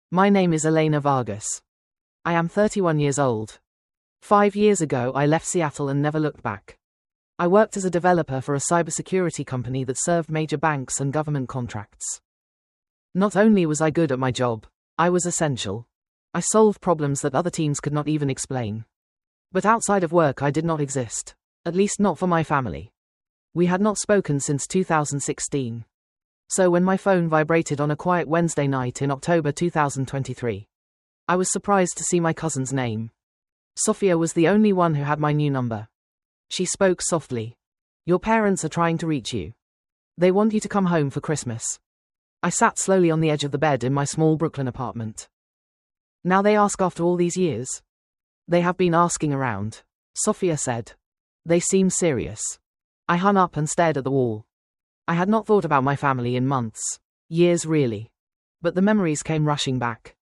My name is Elena Vargas. I am 31 years old. 5 years ago, I left Seattle and never looked back. I worked as a developer for a cybersecurity company that served major banks and government contracts. Not only was I good at my job, I was essential. I solved problems that other teams could not even explain. But outside of work, I did not exist, at least not for my family. We had not spoken since 2016. So when my phone vibrated on a quiet Wednesday night in October 2023, I was surprised to see my cousin's name. Sophia was the only one who had my new number. She spoke softly. "Your parents are trying to reach you. They want you to come home for Christmas." I sat slowly on the edge of the bed in my small Brooklyn apartment. "Now they ask after all these years?" "They have been asking around," Sophia said. "They seem serious." I hung up and stared at the wall. I had not thought about my family in months, years really. But the memories came rushing back.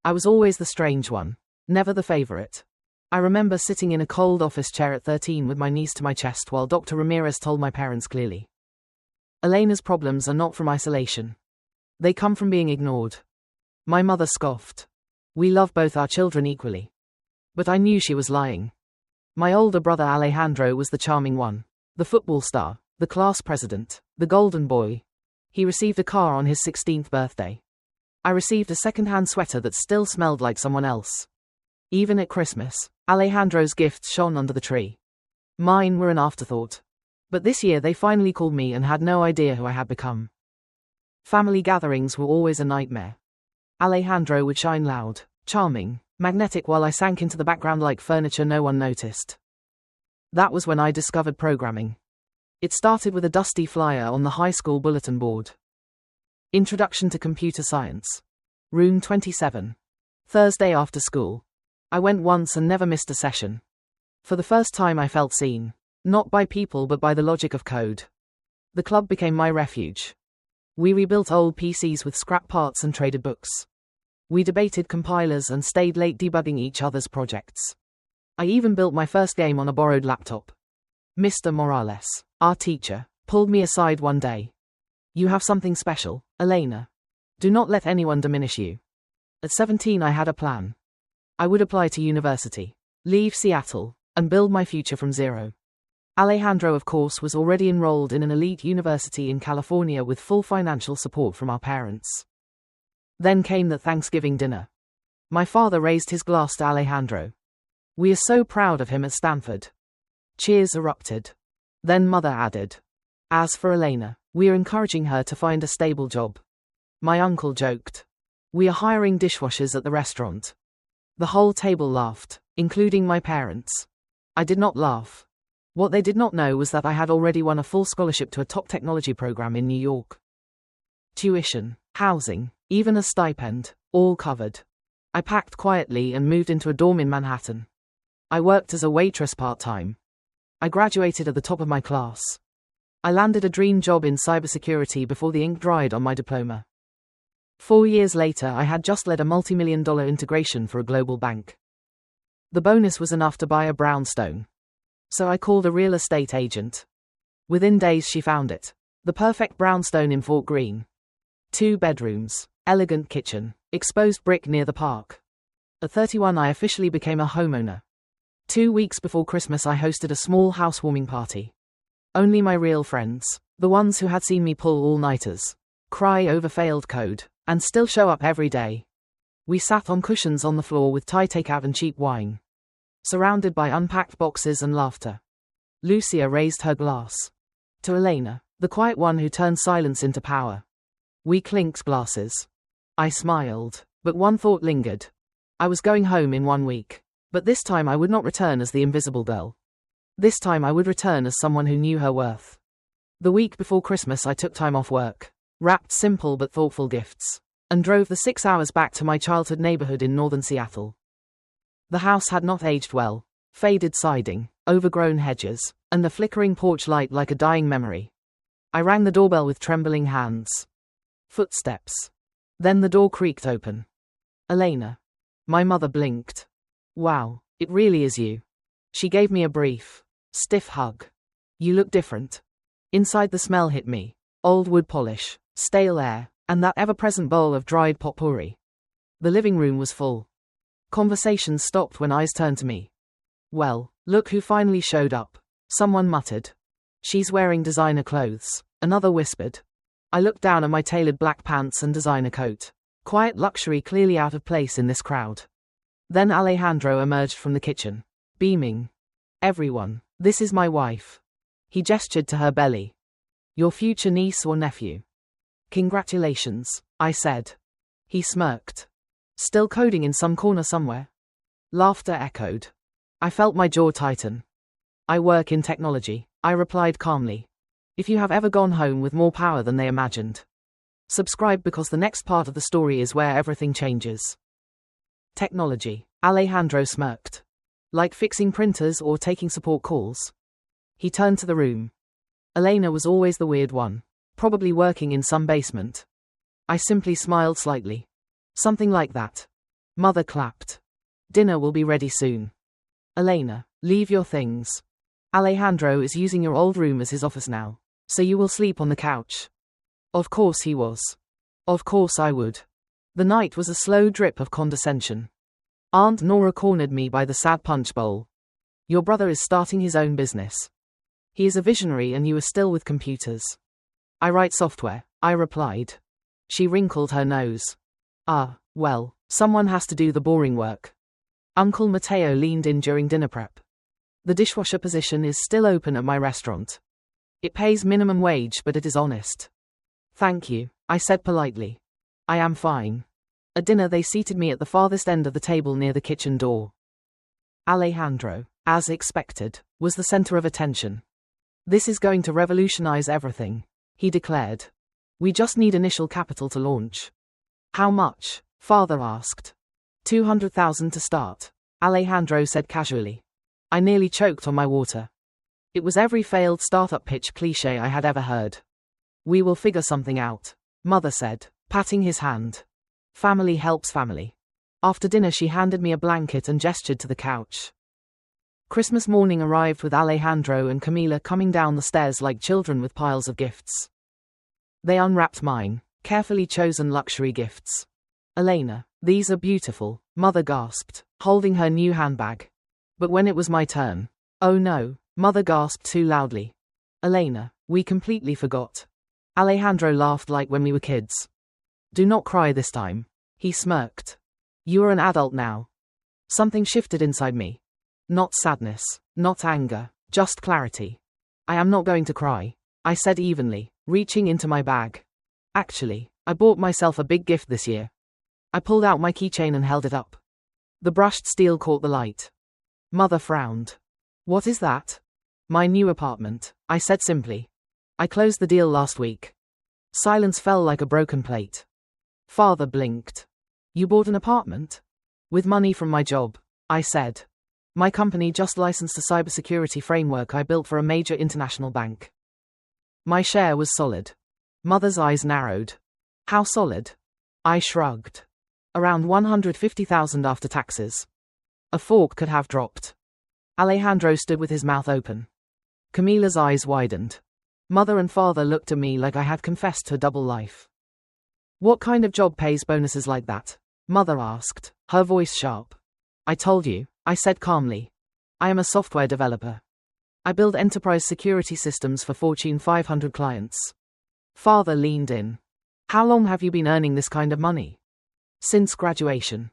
I was always the strange one, never the favorite. I remember sitting in a cold office chair at 13 with my knees to my chest while Dr. Ramirez told my parents clearly. "Elena's problems are not from isolation. They come from being ignored." My mother scoffed. "We love both our children equally." But I knew she was lying. My older brother Alejandro was the charming one, the football star, the class president, the golden boy. He received a car on his 16th birthday. I received a second-hand sweater that still smelled like someone else. Even at Christmas, Alejandro's gifts shone under the tree. Mine were an afterthought. But this year they finally called me and had no idea who I had become. Family gatherings were always a nightmare. Alejandro would shine loud, charming, magnetic while I sank into the background like furniture no one noticed. That was when I discovered programming. It started with a dusty flyer on the high school bulletin board. Introduction to Computer Science. Room 27. Thursday after school. I went once and never missed a session. For the first time I felt seen, not by people but by the logic of code. The club became my refuge. We rebuilt old PCs with scrap parts and traded books. We debated compilers and stayed late debugging each other's projects. I even built my first game on a borrowed laptop. Mr. Morales, our teacher, pulled me aside one day. "You have something special, Elena. Do not let anyone diminish you." At 17 I had a plan. I would apply to university, leave Seattle, and build my future from zero. Alejandro, of course, was already enrolled in an elite university in California with full financial support from our parents. Then came the Thanksgiving dinner. My father raised his glass to Alejandro. "We are so proud of him at Stanford." Cheers erupted. Then Mother added, "As for Elena, we are encouraging her to find a stable job." My uncle joked, "We are hiring dishwashers at the restaurant." The whole table laughed, including my parents. I did not laugh. What they did not know was that I had already won a full scholarship to a top technology program in New York. Tuition, housing, even a stipend, all covered. I packed quietly and moved into a dorm in Manhattan. I worked as a waitress part-time. I graduated at the top of my class. I landed a dream job in cybersecurity before the ink dried on my diploma. 4 years later, I had just led a multi-million-dollar integration for a global bank. The bonus was enough to buy a brownstone. So I called a real estate agent. Within days she found it. The perfect brownstone in Fort Greene. 2 bedrooms, elegant kitchen, exposed brick near the park. At 31 I officially became a homeowner. 2 weeks before Christmas I hosted a small housewarming party. Only my real friends, the ones who had seen me pull all-nighters, cry over failed code, and still show up every day. We sat on cushions on the floor with Thai takeout and cheap wine, surrounded by unpacked boxes and laughter. Lucia raised her glass. To Elena, the quiet one who turned silence into power. We clinked glasses. I smiled, but one thought lingered. I was going home in 1 week. But this time I would not return as the invisible girl. This time I would return as someone who knew her worth. The week before Christmas I took time off work, wrapped simple but thoughtful gifts, and drove the 6 hours back to my childhood neighborhood in northern Seattle. The house had not aged well, faded siding, overgrown hedges, and the flickering porch light like a dying memory. I rang the doorbell with trembling hands. Footsteps. Then the door creaked open. "Elena." My mother blinked. "Wow, it really is you." She gave me a brief, stiff hug. "You look different." Inside the smell hit me. Old wood polish, stale air, and that ever-present bowl of dried potpourri. The living room was full. Conversations stopped when eyes turned to me. Well, look who finally showed up. Someone muttered. She's wearing designer clothes. Another whispered. I looked down at my tailored black pants and designer coat. Quiet luxury clearly out of place in this crowd. Then Alejandro emerged from the kitchen, beaming. Everyone, this is my wife. He gestured to her belly. Your future niece or nephew. Congratulations, I said. He smirked. Still coding in some corner somewhere? Laughter echoed. I felt my jaw tighten. I work in technology, I replied calmly. If you have ever gone home with more power than they imagined, subscribe because the next part of the story is where everything changes. Technology, Alejandro smirked. Like fixing printers or taking support calls. He turned to the room. Elena was always the weird one, probably working in some basement. I simply smiled slightly. Something like that. Mother clapped. Dinner will be ready soon. Elena, leave your things. Alejandro is using your old room as his office now, so you will sleep on the couch. Of course he was. Of course I would. The night was a slow drip of condescension. Aunt Nora cornered me by the sad punch bowl. Your brother is starting his own business. He is a visionary and you are still with computers. I write software, I replied. She wrinkled her nose. Ah, well, someone has to do the boring work. Uncle Mateo leaned in during dinner prep. The dishwasher position is still open at my restaurant. It pays minimum wage but it is honest. Thank you, I said politely. I am fine. At dinner they seated me at the farthest end of the table near the kitchen door. Alejandro, as expected, was the center of attention. This is going to revolutionize everything, he declared. We just need initial capital to launch. How much? Father asked. 200,000 to start, Alejandro said casually. I nearly choked on my water. It was every failed startup pitch cliché I had ever heard. We will figure something out, Mother said, patting his hand. Family helps family. After dinner she handed me a blanket and gestured to the couch. Christmas morning arrived with Alejandro and Camila coming down the stairs like children with piles of gifts. They unwrapped mine, carefully chosen luxury gifts. Elena, these are beautiful, Mother gasped, holding her new handbag. But when it was my turn, oh no, Mother gasped too loudly. Elena, we completely forgot. Alejandro laughed like when we were kids. Do not cry this time, he smirked. You are an adult now. Something shifted inside me. Not sadness, not anger, just clarity. I am not going to cry, I said evenly, reaching into my bag. Actually, I bought myself a big gift this year. I pulled out my keychain and held it up. The brushed steel caught the light. Mother frowned. What is that? My new apartment, I said simply. I closed the deal last week. Silence fell like a broken plate. Father blinked. You bought an apartment? With money from my job, I said. My company just licensed a cybersecurity framework I built for a major international bank. My share was solid. Mother's eyes narrowed. How solid? I shrugged. Around 150,000 after taxes. A fork could have dropped. Alejandro stood with his mouth open. Camila's eyes widened. Mother and father looked at me like I had confessed to double life. What kind of job pays bonuses like that? Mother asked, her voice sharp. I told you, I said calmly. I am a software developer. I build enterprise security systems for Fortune 500 clients. Father leaned in. How long have you been earning this kind of money? Since graduation.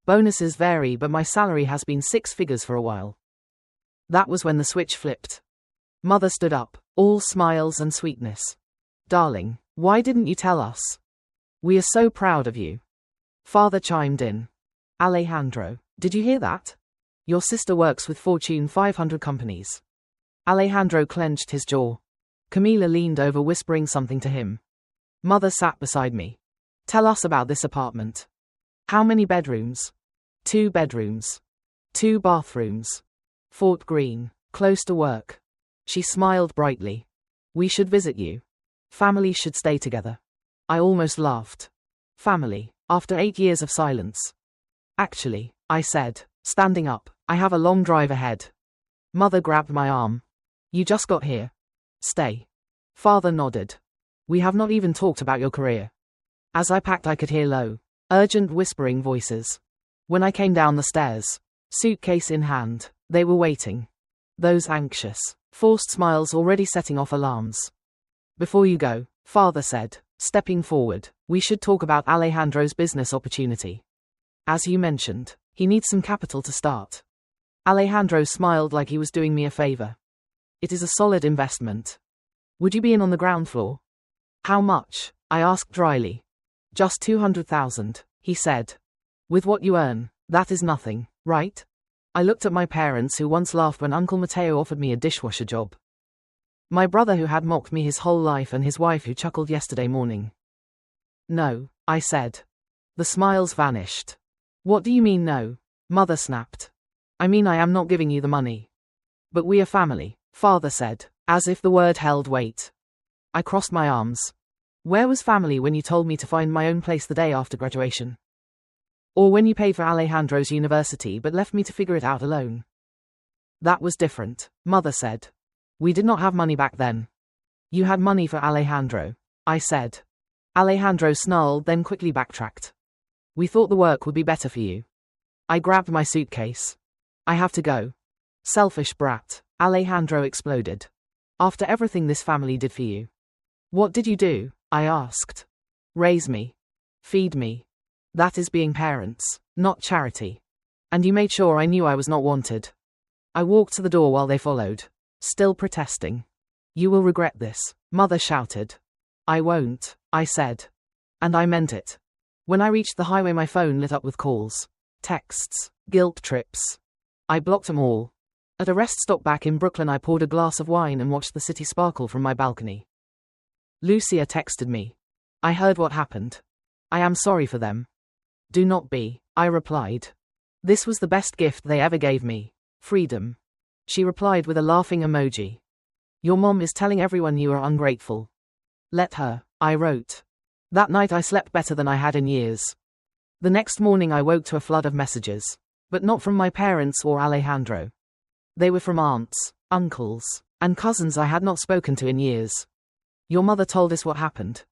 Bonuses vary, but my salary has been 6 figures for a while. That was when the switch flipped. Mother stood up, all smiles and sweetness. Darling, why didn't you tell us? We are so proud of you. Father chimed in. Alejandro, did you hear that? Your sister works with Fortune 500 companies. Alejandro clenched his jaw. Camila leaned over whispering something to him. Mother sat beside me. Tell us about this apartment. How many bedrooms? 2 bedrooms. 2 bathrooms. Fort Greene, close to work. She smiled brightly. We should visit you. Family should stay together. I almost laughed. Family, after 8 years of silence. Actually, I said, standing up, I have a long drive ahead. Mother grabbed my arm. You just got here. Stay. Father nodded. We have not even talked about your career. As I packed I could hear low Urgent whispering voices. When I came down the stairs, suitcase in hand, they were waiting. Those anxious, forced smiles already setting off alarms. Before you go, father said, stepping forward, we should talk about Alejandro's business opportunity. As you mentioned, he needs some capital to start. Alejandro smiled like he was doing me a favor. It is a solid investment. Would you be in on the ground floor? How much? I asked dryly. Just 200,000, he said. With what you earn, that is nothing, right? I looked at my parents who once laughed when Uncle Mateo offered me a dishwasher job. My brother who had mocked me his whole life and his wife who chuckled yesterday morning. No, I said. The smiles vanished. What do you mean no? Mother snapped. I mean I am not giving you the money. But we are family, father said, as if the word held weight. I crossed my arms. Where was family when you told me to find my own place the day after graduation? Or when you paid for Alejandro's university but left me to figure it out alone? That was different, mother said. We did not have money back then. You had money for Alejandro, I said. Alejandro snarled, then quickly backtracked. We thought the work would be better for you. I grabbed my suitcase. I have to go. Selfish brat, Alejandro exploded. After everything this family did for you. What did you do? I asked. Raise me. Feed me. That is being parents, not charity. And you made sure I knew I was not wanted. I walked to the door while they followed, still protesting. You will regret this, mother shouted. I won't, I said. And I meant it. When I reached the highway, my phone lit up with calls, texts, guilt trips. I blocked them all. At a rest stop back in Brooklyn, I poured a glass of wine and watched the city sparkle from my balcony. Lucia texted me. I heard what happened. I am sorry for them. Do not be, I replied. This was the best gift they ever gave me. Freedom. She replied with a laughing emoji. Your mom is telling everyone you are ungrateful. Let her, I wrote. That night I slept better than I had in years. The next morning I woke to a flood of messages, but not from my parents or Alejandro. They were from aunts, uncles, and cousins I had not spoken to in years. Your mother told us what happened.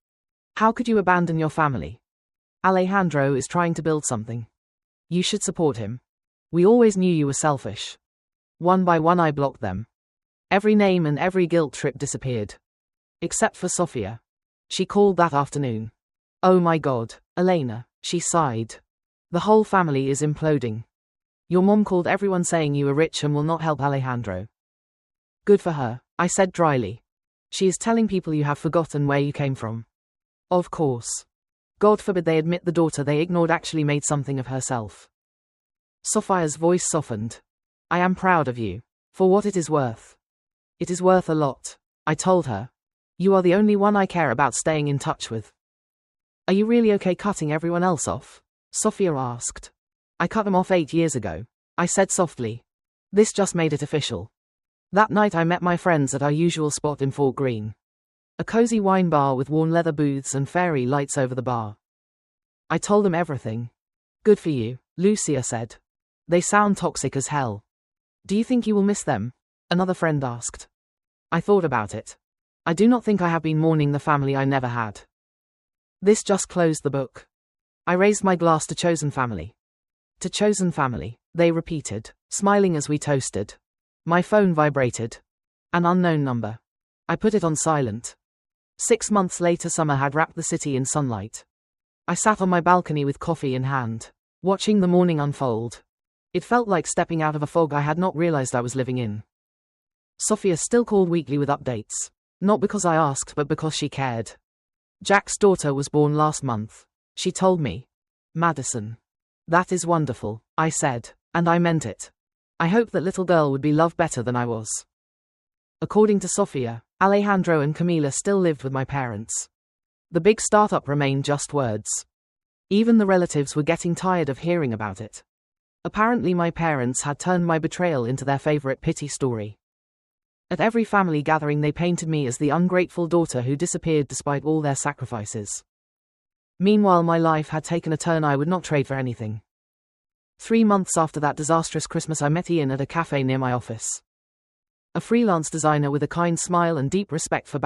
How could you abandon your family? Alejandro is trying to build something. You should support him. We always knew you were selfish. One by one I blocked them. Every name and every guilt trip disappeared. Except for Sofia. She called that afternoon. Oh my God, Elena, she sighed. The whole family is imploding. Your mom called everyone saying you are rich and will not help Alejandro. Good for her, I said dryly. She is telling people you have forgotten where you came from. Of course. God forbid they admit the daughter they ignored actually made something of herself. Sofia's voice softened. I am proud of you. For what it is worth. It is worth a lot, I told her. You are the only one I care about staying in touch with. Are you really okay cutting everyone else off? Sofia asked. I cut them off 8 years ago, I said softly. This just made it official. That night I met my friends at our usual spot in Fort Greene. A cozy wine bar with worn leather booths and fairy lights over the bar. I told them everything. Good for you, Lucia said. They sound toxic as hell. Do you think you will miss them? Another friend asked. I thought about it. I do not think I have been mourning the family I never had. This just closed the book. I raised my glass to chosen family. To chosen family, they repeated, smiling as we toasted. My phone vibrated. An unknown number. I put it on silent. 6 months later, summer had wrapped the city in sunlight. I sat on my balcony with coffee in hand, watching the morning unfold. It felt like stepping out of a fog I had not realized I was living in. Sofia still called weekly with updates, not because I asked but because she cared. Jack's daughter was born last month, she told me. Madison. That is wonderful, I said, and I meant it. I hoped that little girl would be loved better than I was. According to Sofia, Alejandro and Camila still lived with my parents. The big startup remained just words. Even the relatives were getting tired of hearing about it. Apparently my parents had turned my betrayal into their favorite pity story. At every family gathering they painted me as the ungrateful daughter who disappeared despite all their sacrifices. Meanwhile my life had taken a turn I would not trade for anything. 3 months after that disastrous Christmas I met Ian at a cafe near my office. A freelance designer with a kind smile and deep respect for